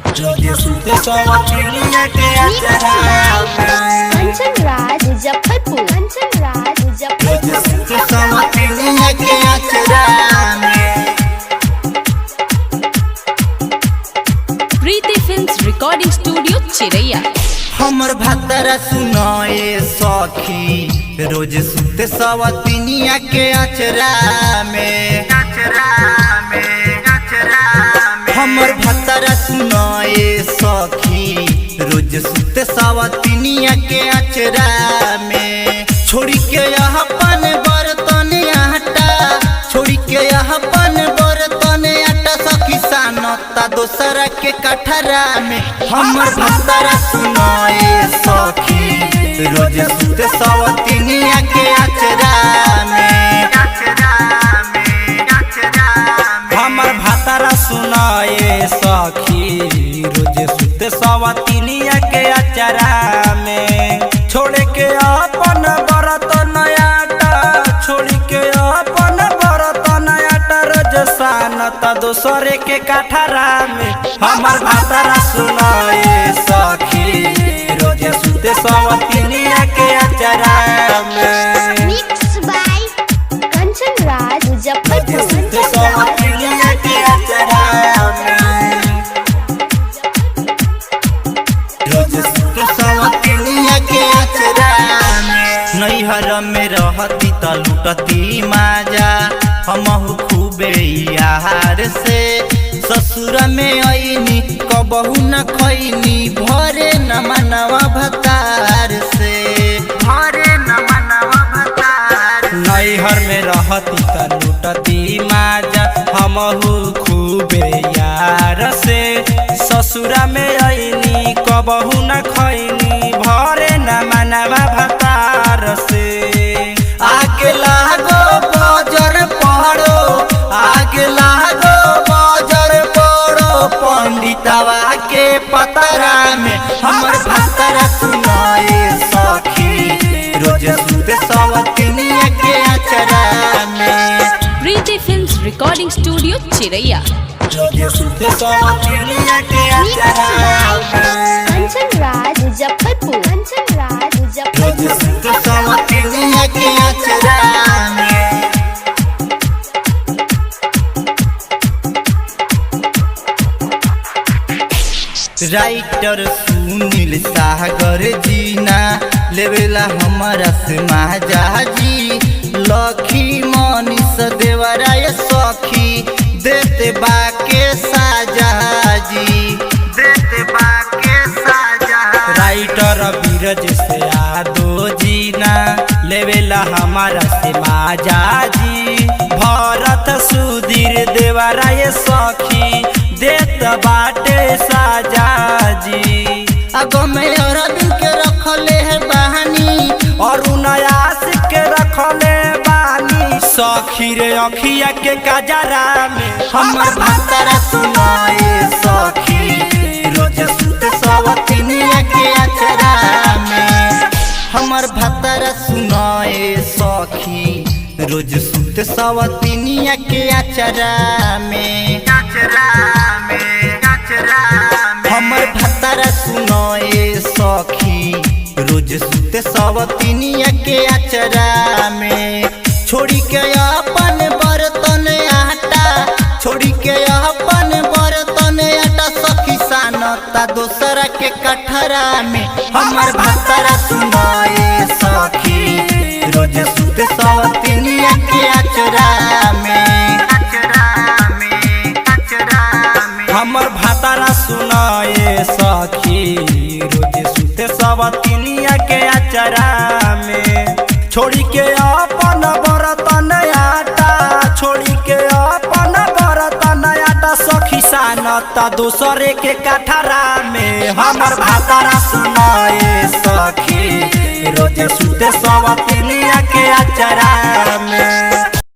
रोजे सुते सवतिनिया के अचरा में। कंचन राज मुजफ्फरपुर, कंचन राज मुजफ्फरपुर। रोजे सुते सवतिनिया के अचरा में। प्रीति फिल्म्स रिकॉर्डिंग स्टूडियो चिरैया। हमर भतरा सुनाए सखी रोज सुते सवतिनिया के अचरा में। हमर भतरा सुनाए सखी रोज सुते सवतिनिया के अचरा में। छोड़ी के अपन बर्तन आटा, छोड़ी के अपन बर्तन आटा सखी सानता दोसरा के कठरा में। हमर भतरा सुनाए सखी रोज सुते सवतिनिया के अचरा में। हमर भतरा सुनाए सखी रोज सुते सवतिनिया के अचरा में। छोड़ के अपन बर्तन आटा, छोड़ के अपन बर्तन आटा रोज सानता दोसरे के कठरा में। हमर भतरा सुनाए सखी रोज सुते सवतिनिया के अचरा में। मिक्स बाय कंचन राज मुजफ्फरपुर, सुते सवतिनिया के अचरा में। रोज सुते सवतिनिया के अचरा में। नैहर में रहती त लुटती माजा हमहु खूबे यार से। ससुर में आईनी कबहू न खैनी भरे न मनवा भतार से। भरे न मनवा भतार। नैहर में रहती त लुटती माजा हमहु खूबे यार से। ससुर में आईनी कबहू न खैनी भरे न मनवा भतार से। आगे लागो बजर पड़ो, आगे लागो बजर पड़ो पंडितवा के पतरा में। हमर भतरा सुनाए सखी रोज सुते सवतिनिया के अचरा में। प्रीति फिल्म्स रिकॉर्डिंग स्टूडियो चिरैया। रोज सुते सवतिनिया के अचरा में। कंचन राज मुजफ्फरपुर, कंचन राज रोज मुजफ्फरपुर। सुते सवतिनिया के अचरा में। राइटर सुनील सागर जीना लेवेला हमारा से महाजाजी। लखी मनीष देवराय सखी देते बाके साजाजी, देते बाके साजा। राइटर बीरज से आदो जीना लेवेला हमारा से महाजाजी। भरत सुधीर देवराय सखी देत बाटे साजाजी। अगो में अरबिन के रखले है बहानी और उनयास के रखले बानी। सखी रे अखिया के गजरा में। हमर भतरा सुनाए सखी रोज सुते सवतिनिया के अचरा में। हमर भतरा सुनाए सखी रोज सुते सवतिनिया के अचरा में। हमर भतरा सुनाए सखी रोज सुते सवतिनिया के अचरा में। छोड़ी के अपन बर्तन आटा, छोड़ी के अपन बर्तन आटा सखी सानता दोसरा के कठरा में। हमर भतरा सुनाए सखी रोज सुते सवतिनिया के अचरा में। हमर भतरा सुनाए सखी रोज सुते सवतिनिया के अचरा में। छोड़ी के अपन बर्तन आटा, छोड़ी के अपन बर्तन आटा सखी सानता दोसरे के कठरा में। हमर भतरा सुनाए सखी रोज सुते सवतिनिया के अचरा में।